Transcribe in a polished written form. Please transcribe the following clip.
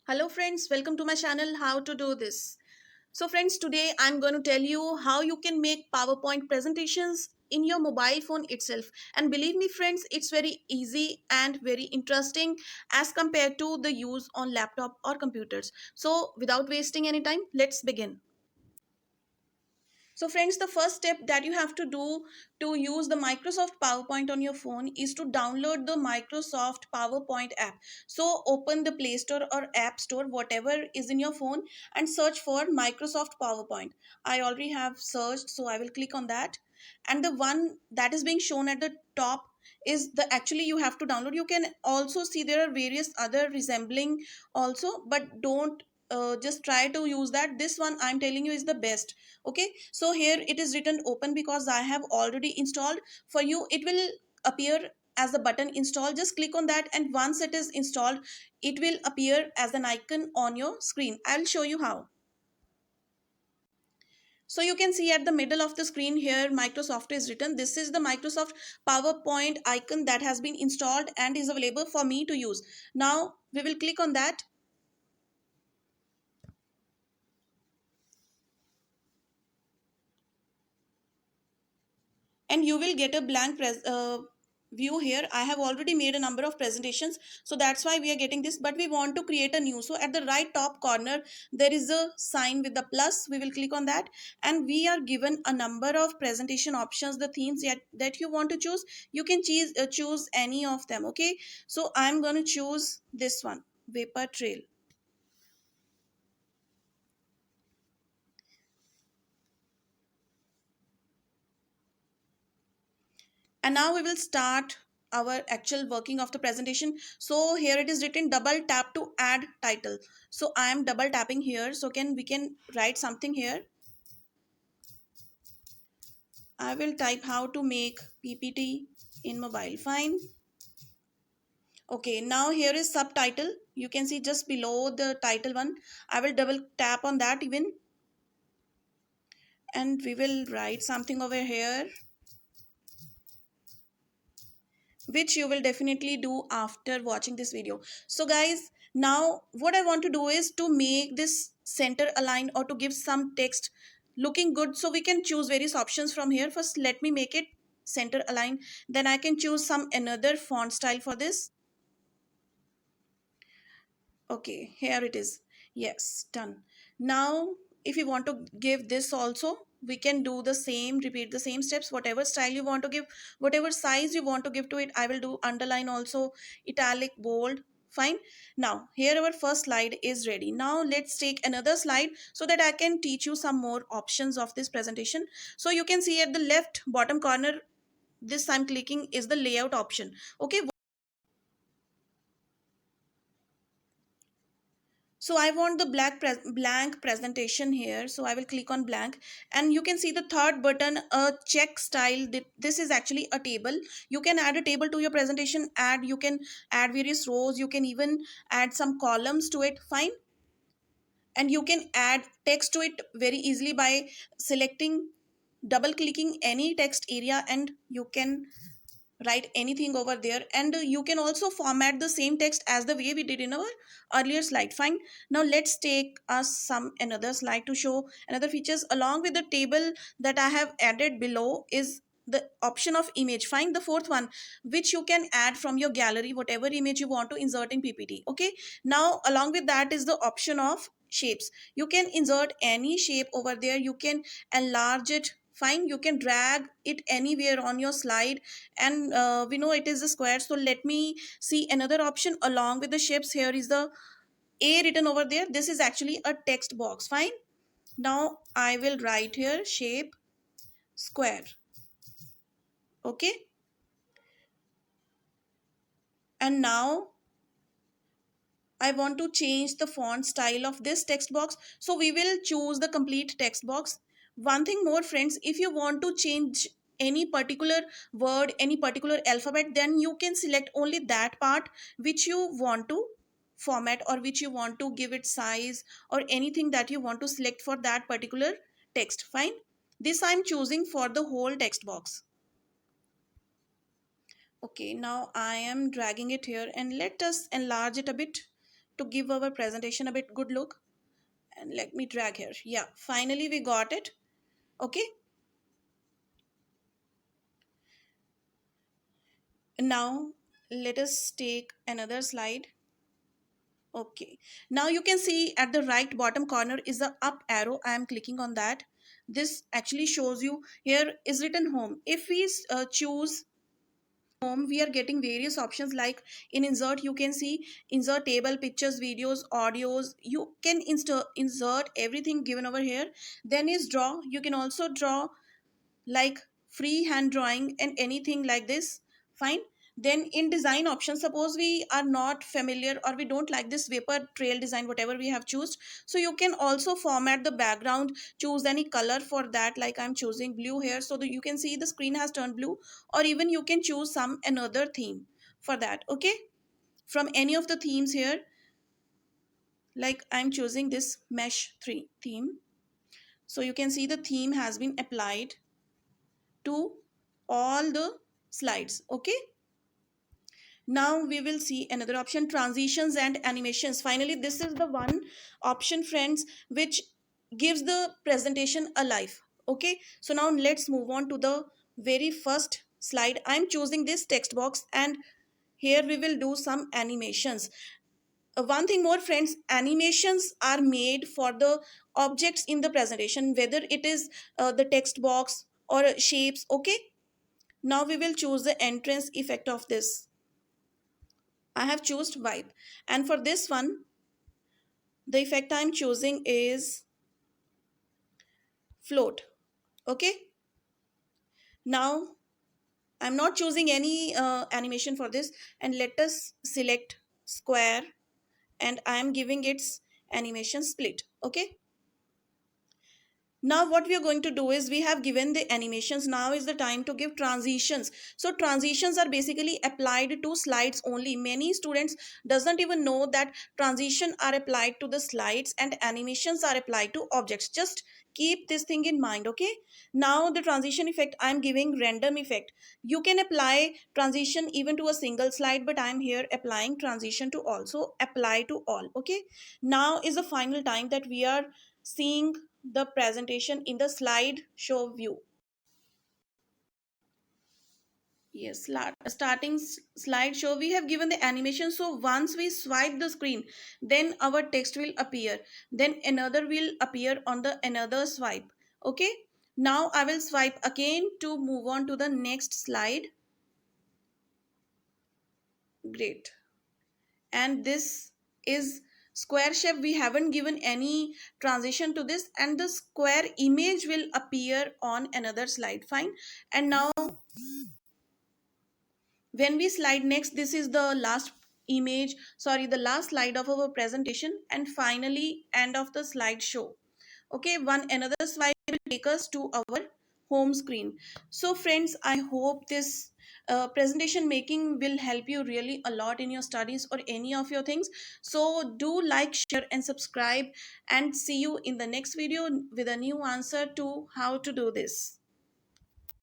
Hello friends, welcome to my channel How to Do This. So friends, today I'm going to tell you how you can make PowerPoint presentations in your mobile phone itself. And believe me friends, it's very easy and very interesting as compared to the use on laptop or computers. So without wasting any time, let's begin. So friends, the first step that you have to do to use the Microsoft PowerPoint on your phone is to download the Microsoft PowerPoint app. So open the Play Store or App Store, whatever is in your phone, and search for Microsoft PowerPoint. I already have searched, so I will click on that. And the one that is being shown at the top is the actually you have to download. You can also see there are various other resembling also, but don't just try to use that. This one I'm telling you is the best. Okay, so here it is written open because I have already installed. For you it will appear as the button install. Just click on that, and once it is installed it will appear as an icon on your screen. I will show you how. So you can see at the middle of the screen here Microsoft is written. This is the Microsoft PowerPoint icon that has been installed and is available for me to use. Now we will click on that, and you will get a blank view here. I have already made a number of presentations, so that's why we are getting this, but we want to create a new. So at the right top corner there is a sign with the plus. We will click on that, and we are given a number of presentation options, the themes that you want to choose. You can choose any of them. Okay, so I'm going to choose this one, vapor trail. And now we will start our actual working of the presentation. So here it is written double tap to add title. So I am double tapping here, so we can write something here. I will type how to make PPT in mobile. Fine. Okay, now here is subtitle. You can see just below the title one. I will double tap on that even, and we will write something over here, which you will definitely do after watching this video. So guys, now what I want to do is to make this center align or to give some text looking good. So we can choose various options from here. First let me make it center align, then I can choose some another font style for this. Okay, here it is. Yes, done. Now if you want to give this also, we can do the same, repeat the same steps. Whatever style you want to give, whatever size you want to give to it, I will do underline also, italic, bold. Fine. Now here our first slide is ready. Now let's take another slide so that I can teach you some more options of this presentation. So you can see at the left bottom corner, this I'm clicking is the layout option. Okay, so I want the blank presentation here, so I will click on blank, and you can see the third button, a check style. This is actually a table. You can add a table to your presentation, you can add various rows, you can even add some columns to it. Fine. And you can add text to it very easily by selecting, double clicking any text area, and you can write anything over there. And you can also format the same text as the way we did in our earlier slide. Fine. Now let's take us some another slide to show another features. Along with the table that I have added below is the option of image. Find the fourth one, which you can add from your gallery whatever image you want to insert in PPT. Okay, now along with that is the option of shapes. You can insert any shape over there, you can enlarge it. Fine, you can drag it anywhere on your slide, and we know it is a square. So let me see another option along with the shapes. Here is the a written over there. This is actually a text box. Fine. Now I will write here shape square. Okay, and now I want to change the font style of this text box, so we will choose the complete text box. One thing more friends, if you want to change any particular word, any particular alphabet, then you can select only that part which you want to format, or which you want to give it size, or anything that you want to select for that particular text. Fine. This I'm choosing for the whole text box. Okay, now I am dragging it here, and let us enlarge it a bit. to give our presentation a bit good look. And let me drag here. Yeah, finally we got it. Okay, now let us take another slide. Okay, now you can see at the right bottom corner is the up arrow. I am clicking on that. This actually shows you here is written home. If we choose home, we are getting various options. Like in insert you can see insert table, pictures, videos, audios. You can insert everything given over here. Then is draw. You can also draw like freehand drawing and anything like this. Fine. Then in design options, suppose we are not familiar or we don't like this vapor trail design, whatever we have choose, so you can also format the background, choose any color for that. Like I'm choosing blue here, so that you can see the screen has turned blue. Or even you can choose some another theme for that. Okay, from any of the themes here. Like I'm choosing this mesh 3 theme, so you can see the theme has been applied to all the slides. Okay, now we will see another option, transitions and animations. Finally, this is the one option, friends, which gives the presentation a life. Okay, so now let's move on to the very first slide. I'm choosing this text box, and here we will do some animations. One thing more, friends, animations are made for the objects in the presentation, whether it is the text box or shapes. Okay, now we will choose the entrance effect of this. I have chosen vibe. And for this one, the effect I'm choosing is float. Okay. Now I'm not choosing any animation for this. And let us select square, and I'm giving its animation split. Okay. Now what we are going to do is we have given the animations. Now is the time to give transitions. So transitions are basically applied to slides only. Many students doesn't even know that transition are applied to the slides and animations are applied to objects. Just keep this thing in mind. Okay, now the transition effect, I'm giving random effect. You can apply transition even to a single slide, but I'm here applying transition to also apply to all. Okay, now is the final time that we are seeing the presentation in the slide show view. Yes, starting slide show, we have given the animation. So once we swipe the screen, then our text will appear, then another will appear on the another swipe. Okay, now I will swipe again to move on to the next slide. Great. And this is square shape. We haven't given any transition to this, and the square image will appear on another slide. Fine. And now when we slide next, this is the last image, sorry, the last slide of our presentation, and finally end of the slideshow. Okay, one another slide will take us to our home screen. So friends, I hope this presentation making will help you really a lot in your studies or any of your things. So do like, share and subscribe, and see you in the next video with a new answer to how to do this.